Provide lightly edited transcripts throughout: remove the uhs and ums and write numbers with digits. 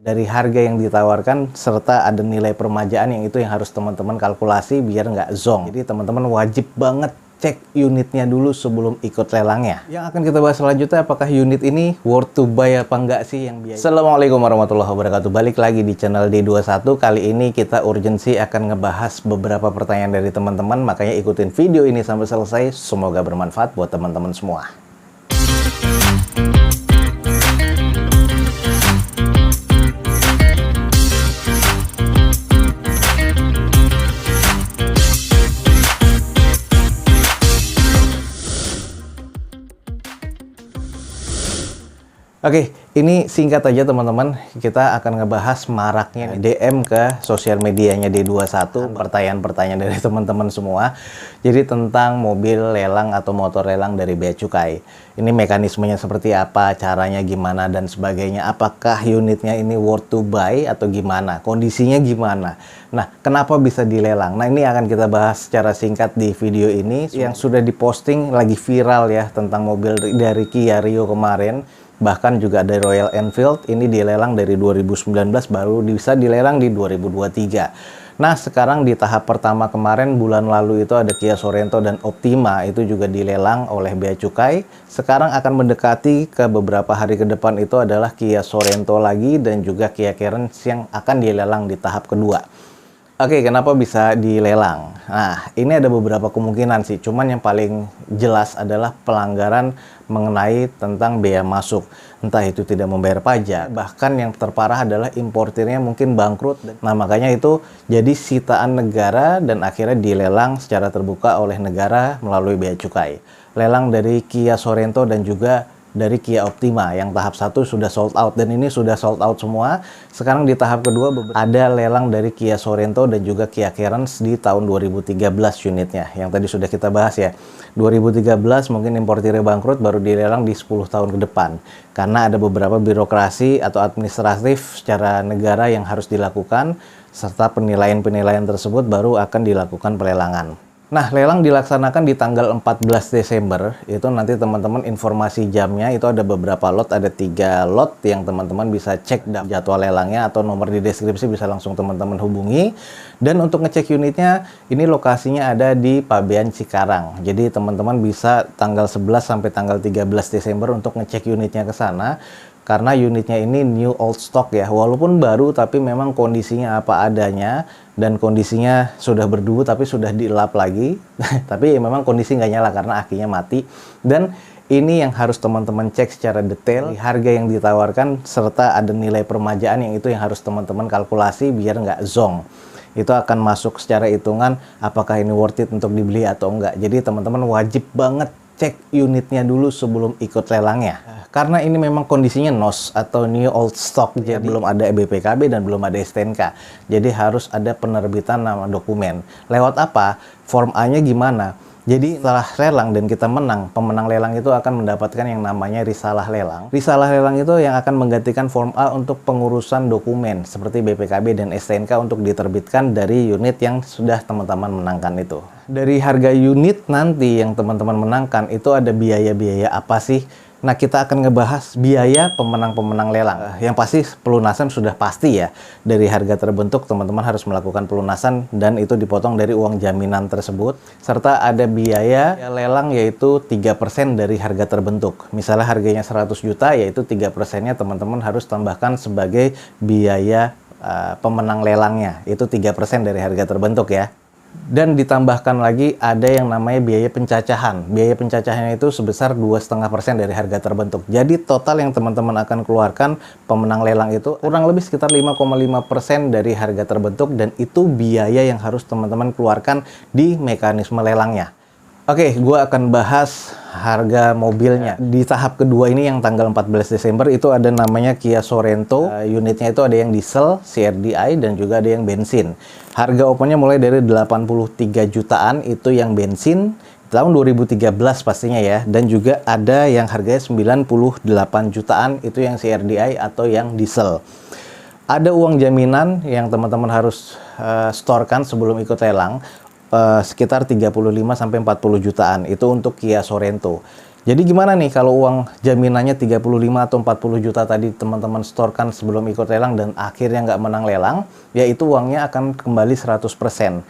dari harga yang ditawarkan serta ada nilai permajaan yang itu yang harus teman-teman kalkulasi biar nggak zonk. Jadi teman-teman wajib banget cek unitnya dulu sebelum ikut lelangnya. Yang akan kita bahas selanjutnya, apakah unit ini worth to buy apa enggak sih yang biaya. Assalamualaikum warahmatullahi wabarakatuh. Balik lagi di channel D21. Kali ini kita urgensi akan ngebahas beberapa pertanyaan dari teman-teman, makanya ikutin video ini sampai selesai. Semoga bermanfaat buat teman-teman semua. Oke, ini singkat aja teman-teman, kita akan ngebahas maraknya DM ke sosial medianya D21, pertanyaan-pertanyaan dari teman-teman semua. Jadi tentang mobil lelang atau motor lelang dari Bea Cukai. Ini mekanismenya seperti apa, caranya gimana, dan sebagainya. Apakah unitnya ini worth to buy atau gimana, kondisinya gimana. Nah, kenapa bisa dilelang? Nah, ini akan kita bahas secara singkat di video ini. Yang sudah diposting lagi viral ya, tentang mobil dari Kia Rio kemarin. Bahkan juga ada Royal Enfield, ini dilelang dari 2019, baru bisa dilelang di 2023. Nah, sekarang di tahap pertama kemarin, bulan lalu itu ada Kia Sorento dan Optima, itu juga dilelang oleh Bea Cukai. Sekarang akan mendekati ke beberapa hari ke depan itu adalah Kia Sorento lagi, dan juga Kia Carens yang akan dilelang di tahap kedua. Oke, kenapa bisa dilelang? Nah, ini ada beberapa kemungkinan sih. Cuman yang paling jelas adalah pelanggaran mengenai tentang bea masuk. Entah itu tidak membayar pajak. Bahkan yang terparah adalah importirnya mungkin bangkrut. Nah, makanya itu jadi sitaan negara dan akhirnya dilelang secara terbuka oleh negara melalui bea cukai. Lelang dari Kia Sorento dan juga dari Kia Optima yang tahap 1 sudah sold out, dan ini sudah sold out semua. Sekarang di tahap kedua ada lelang dari Kia Sorento dan juga Kia Carens di tahun 2013 unitnya yang tadi sudah kita bahas ya. 2013 mungkin importirnya bangkrut, baru dilelang di 10 tahun ke depan karena ada beberapa birokrasi atau administratif secara negara yang harus dilakukan, serta penilaian-penilaian tersebut baru akan dilakukan pelelangan. Nah, lelang dilaksanakan di tanggal 14 Desember, itu nanti teman-teman informasi jamnya, itu ada beberapa lot, ada 3 lot yang teman-teman bisa cek jadwal lelangnya atau nomor di deskripsi bisa langsung teman-teman hubungi. Dan untuk ngecek unitnya, ini lokasinya ada di Pabean Cikarang. Jadi teman-teman bisa tanggal 11 sampai tanggal 13 Desember untuk ngecek unitnya ke sana. Karena unitnya ini new old stock ya, walaupun baru tapi memang kondisinya apa adanya, dan kondisinya sudah berdebu tapi sudah dilap lagi. Tapi memang kondisi nggak nyala karena akinya mati. Dan ini yang harus teman-teman cek secara detail, harga yang ditawarkan serta ada nilai permajaan yang itu yang harus teman-teman kalkulasi biar nggak zonk. Itu akan masuk secara hitungan apakah ini worth it untuk dibeli atau enggak. Jadi teman-teman wajib banget cek unitnya dulu sebelum ikut lelangnya. Karena ini memang kondisinya NOS atau new old stock, jadi belum ada BPKB dan belum ada STNK. Jadi harus ada penerbitan nama dokumen. Lewat apa? Form A-nya gimana? Jadi setelah lelang dan kita menang, pemenang lelang itu akan mendapatkan yang namanya risalah lelang. Risalah lelang itu yang akan menggantikan form A untuk pengurusan dokumen seperti BPKB dan STNK untuk diterbitkan dari unit yang sudah teman-teman menangkan itu. Dari harga unit nanti yang teman-teman menangkan itu ada biaya-biaya apa sih? Nah, kita akan ngebahas biaya pemenang-pemenang lelang. Yang pasti pelunasan sudah pasti ya. Dari harga terbentuk teman-teman harus melakukan pelunasan dan itu dipotong dari uang jaminan tersebut. Serta ada biaya lelang yaitu 3% dari harga terbentuk. Misalnya harganya 100 juta yaitu 3%-nya teman-teman harus tambahkan sebagai biaya pemenang lelangnya. Itu 3% dari harga terbentuk ya. Dan ditambahkan lagi ada yang namanya biaya pencacahan. Biaya pencacahannya itu sebesar 2,5% dari harga terbentuk. Jadi total yang teman-teman akan keluarkan pemenang lelang itu kurang lebih sekitar 5,5% dari harga terbentuk, dan itu biaya yang harus teman-teman keluarkan di mekanisme lelangnya. Oke, gue akan bahas harga mobilnya. Di tahap kedua ini yang tanggal 14 Desember itu ada namanya Kia Sorento. Unitnya itu ada yang diesel, CRDI, dan juga ada yang bensin. Harga opennya mulai dari 83 jutaan, itu yang bensin. Tahun 2013 pastinya ya. Dan juga ada yang harganya 98 jutaan, itu yang CRDI atau yang diesel. Ada uang jaminan yang teman-teman harus storekan sebelum ikut lelang. Sekitar 35 sampai 40 jutaan itu untuk Kia Sorento. Jadi gimana nih kalau uang jaminannya 35 atau 40 juta tadi teman-teman storekan sebelum ikut lelang dan akhirnya nggak menang lelang, yaitu uangnya akan kembali 100%.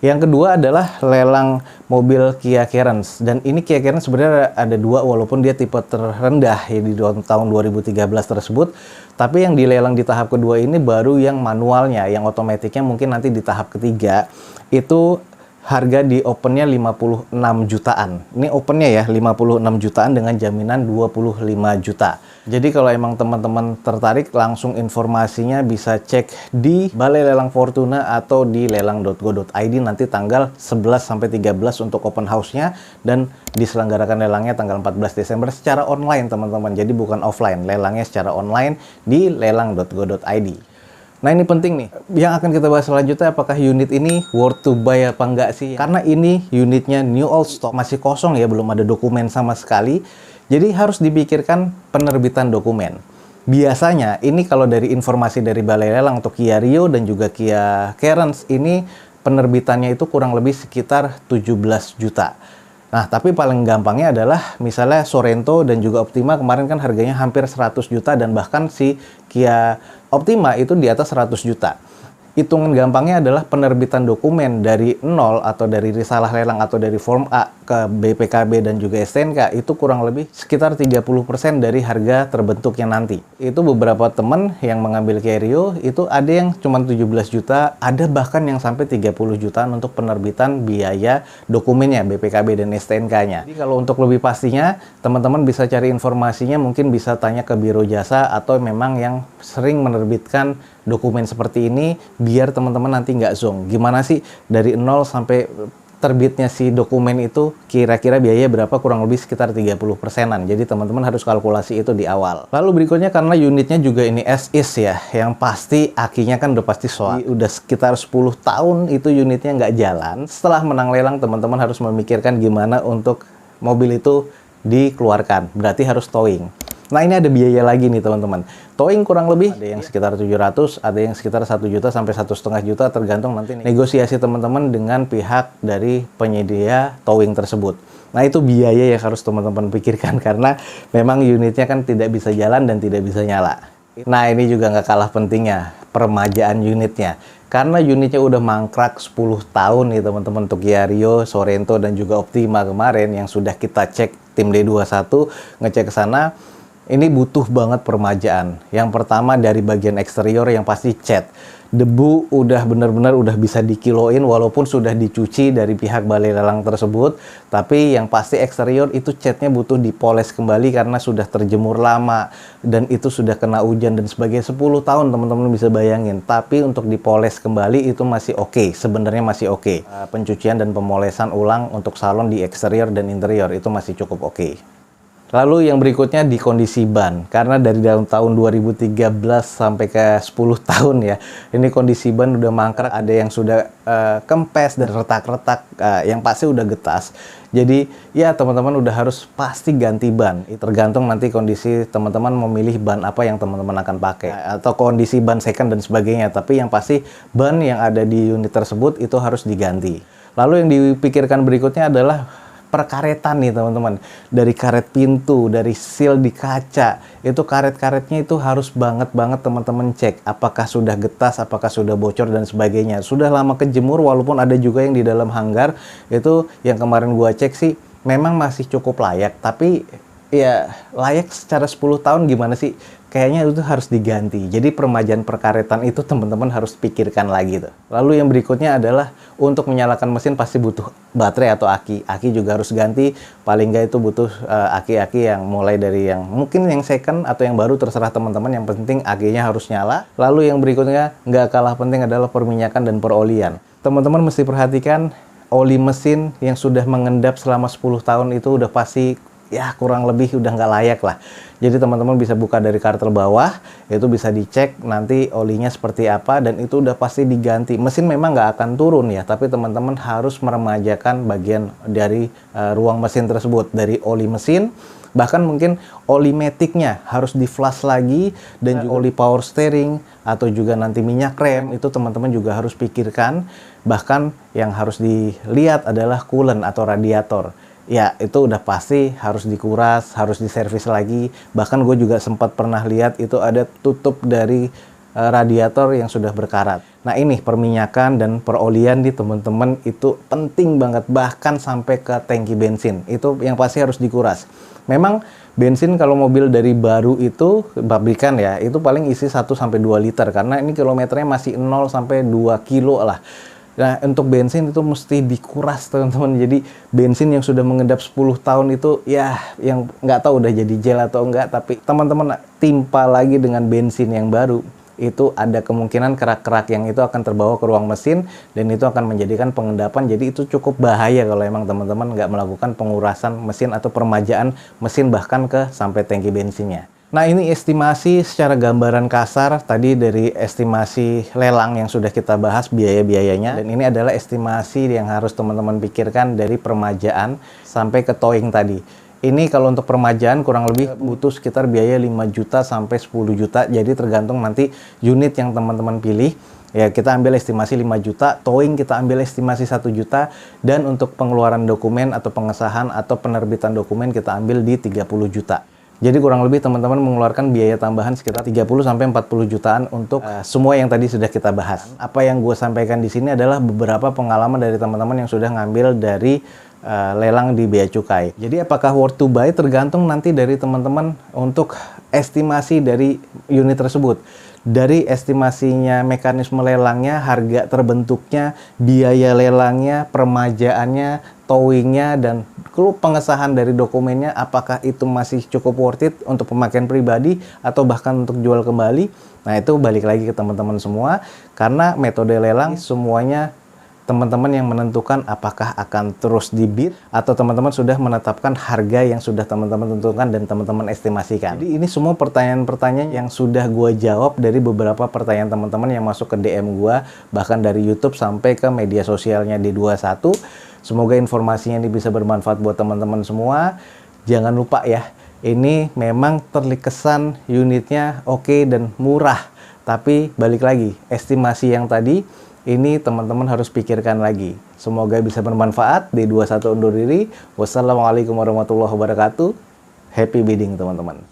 Yang kedua adalah lelang mobil Kia Carens. Dan ini Kia Carens sebenarnya ada dua, walaupun dia tipe terendah ya di tahun 2013 tersebut. Tapi yang dilelang di tahap kedua ini baru yang manualnya, yang otomatiknya mungkin nanti di tahap ketiga itu harga di opennya 56 jutaan. Ini opennya ya 56 jutaan dengan jaminan 25 juta. Jadi kalau emang teman-teman tertarik, langsung informasinya bisa cek di Balai Lelang Fortuna atau di lelang.go.id nanti tanggal 11 sampai 13 untuk open house-nya, dan diselenggarakan lelangnya tanggal 14 Desember secara online teman-teman. Jadi bukan offline, lelangnya secara online di lelang.go.id. Nah ini penting nih, yang akan kita bahas selanjutnya, apakah unit ini worth to buy apa enggak sih? Karena ini unitnya new old stock, masih kosong ya, belum ada dokumen sama sekali. Jadi harus dipikirkan penerbitan dokumen. Biasanya ini kalau dari informasi dari Balai Lelang untuk Kia Rio dan juga Kia Carens ini penerbitannya itu kurang lebih sekitar 17 juta. Nah, tapi paling gampangnya adalah misalnya Sorento dan juga Optima kemarin kan harganya hampir 100 juta dan bahkan si Kia Optima itu di atas 100 juta. Hitungan gampangnya adalah penerbitan dokumen dari nol atau dari risalah lelang atau dari form A ke BPKB dan juga STNK itu kurang lebih sekitar 30% dari harga terbentuknya nanti. Itu beberapa teman yang mengambil Kia Rio itu ada yang cuma 17 juta, ada bahkan yang sampai 30 jutaan untuk penerbitan biaya dokumennya, BPKB dan STNK-nya. Jadi kalau untuk lebih pastinya, teman-teman bisa cari informasinya, mungkin bisa tanya ke Biro Jasa atau memang yang sering menerbitkan dokumen seperti ini, biar teman-teman nanti nggak zonk. Gimana sih dari 0 sampai terbitnya si dokumen itu kira-kira biaya berapa? Kurang lebih sekitar 30%-an. Jadi teman-teman harus kalkulasi itu di awal. Lalu berikutnya, karena unitnya juga ini as is ya, yang pasti akinya kan udah pasti soal. Udah sekitar 10 tahun itu unitnya nggak jalan. Setelah menang lelang, teman-teman harus memikirkan gimana untuk mobil itu dikeluarkan. Berarti harus towing. Nah ini ada biaya lagi nih teman-teman. Towing kurang lebih ada yang sekitar 700, ada yang sekitar 1 juta sampai 1,5 juta, tergantung nanti negosiasi teman-teman dengan pihak dari penyedia towing tersebut. Nah itu biaya yang harus teman-teman pikirkan karena memang unitnya kan tidak bisa jalan dan tidak bisa nyala. Nah ini juga nggak kalah pentingnya, permajaan unitnya. Karena unitnya udah mangkrak 10 tahun nih teman-teman untuk Kia Rio, Sorento dan juga Optima kemarin yang sudah kita cek tim D21, ngecek ke sana. Ini butuh banget permajaan. Yang pertama dari bagian eksterior yang pasti cat. Debu udah benar-benar udah bisa dikiloin walaupun sudah dicuci dari pihak Balai Lelang tersebut. Tapi yang pasti eksterior itu catnya butuh dipoles kembali karena sudah terjemur lama. Dan itu sudah kena hujan dan sebagainya. 10 tahun teman-teman bisa bayangin. Tapi untuk dipoles kembali itu masih oke. Sebenarnya masih oke. Pencucian dan pemolesan ulang untuk salon di eksterior dan interior itu masih cukup oke. Lalu yang berikutnya di kondisi ban, karena dari dalam tahun 2013 sampai ke 10 tahun ya, ini kondisi ban udah mangkrak, ada yang sudah kempes dan retak-retak, yang pasti udah getas. Jadi ya teman-teman udah harus pasti ganti ban. Tergantung nanti kondisi teman-teman memilih ban apa yang teman-teman akan pakai, atau kondisi ban second dan sebagainya. Tapi yang pasti ban yang ada di unit tersebut itu harus diganti. Lalu yang dipikirkan berikutnya adalah perkaretan nih teman-teman, dari karet pintu, dari seal di kaca, itu karet-karetnya itu harus banget teman-teman cek apakah sudah getas, apakah sudah bocor dan sebagainya. Sudah lama kejemur, walaupun ada juga yang di dalam hanggar, itu yang kemarin gua cek sih memang masih cukup layak, tapi ya layak secara 10 tahun gimana sih? Kayaknya itu harus diganti. Jadi permajaan perkaretan itu teman-teman harus pikirkan lagi tuh. Lalu yang berikutnya adalah untuk menyalakan mesin pasti butuh baterai atau aki. Aki juga harus ganti. Paling nggak itu butuh aki-aki yang mulai dari yang mungkin yang second atau yang baru, terserah teman-teman. Yang penting akinya harus nyala. Lalu yang berikutnya nggak kalah penting adalah perminyakan dan perolian. Teman-teman mesti perhatikan oli mesin yang sudah mengendap selama 10 tahun itu udah pasti ya kurang lebih udah nggak layak lah. Jadi teman-teman bisa buka dari kartel bawah, itu bisa dicek nanti olinya seperti apa, dan itu udah pasti diganti. Mesin memang nggak akan turun ya, tapi teman-teman harus meremajakan bagian dari ruang mesin tersebut, dari oli mesin, bahkan mungkin oli maticnya harus di flush lagi, dan juga oli power steering atau juga nanti minyak rem itu teman-teman juga harus pikirkan. Bahkan yang harus dilihat adalah coolant atau radiator. ya itu udah pasti harus dikuras, harus diservis lagi. Bahkan gue juga sempat pernah lihat itu ada tutup dari radiator yang sudah berkarat. Nah ini perminyakan dan perolian di teman-teman itu penting banget, bahkan sampai ke tangki bensin. Itu yang pasti harus dikuras. Memang bensin kalau mobil dari baru itu pabrikan ya, itu paling isi 1-2 liter karena ini kilometernya masih 0 sampai 2 kilo lah. Nah, untuk bensin itu mesti dikuras, teman-teman. Jadi, bensin yang sudah mengendap 10 tahun itu, ya, yang nggak tahu udah jadi gel atau enggak, tapi teman-teman timpa lagi dengan bensin yang baru, itu ada kemungkinan kerak-kerak yang itu akan terbawa ke ruang mesin, dan itu akan menjadikan pengendapan. Jadi, itu cukup bahaya kalau emang teman-teman nggak melakukan pengurasan mesin atau permajaan mesin bahkan ke sampai tangki bensinnya. Nah ini estimasi secara gambaran kasar tadi dari estimasi lelang yang sudah kita bahas biaya-biayanya, dan ini adalah estimasi yang harus teman-teman pikirkan dari permajaan sampai ke towing tadi. Ini kalau untuk permajaan kurang lebih butuh sekitar biaya 5 juta sampai 10 juta, jadi tergantung nanti unit yang teman-teman pilih. Ya kita ambil estimasi 5 juta, towing kita ambil estimasi 1 juta, dan untuk pengeluaran dokumen atau pengesahan atau penerbitan dokumen kita ambil di 30 juta. Jadi kurang lebih teman-teman mengeluarkan biaya tambahan sekitar 30-40 jutaan untuk semua yang tadi sudah kita bahas. Apa yang gue sampaikan di sini adalah beberapa pengalaman dari teman-teman yang sudah ngambil dari lelang di Bea Cukai. Jadi apakah worth to buy tergantung nanti dari teman-teman untuk estimasi dari unit tersebut. Dari estimasinya, mekanisme lelangnya, harga terbentuknya, biaya lelangnya, permajaannya, towingnya, dan pengesahan dari dokumennya, apakah itu masih cukup worth it untuk pemakaian pribadi atau bahkan untuk jual kembali. Nah itu balik lagi ke teman-teman semua, karena metode lelang semuanya teman-teman yang menentukan apakah akan terus dibid atau teman-teman sudah menetapkan harga yang sudah teman-teman tentukan dan teman-teman estimasikan. Jadi ini semua pertanyaan-pertanyaan yang sudah gue jawab dari beberapa pertanyaan teman-teman yang masuk ke DM gue, bahkan dari YouTube sampai ke media sosialnya D21. Semoga informasinya ini bisa bermanfaat buat teman-teman semua. Jangan lupa ya, ini memang terkesan unitnya oke dan murah. Tapi balik lagi, estimasi yang tadi, ini teman-teman harus pikirkan lagi. Semoga bisa bermanfaat. D21 undur diri. Wassalamualaikum warahmatullahi wabarakatuh. Happy bidding teman-teman.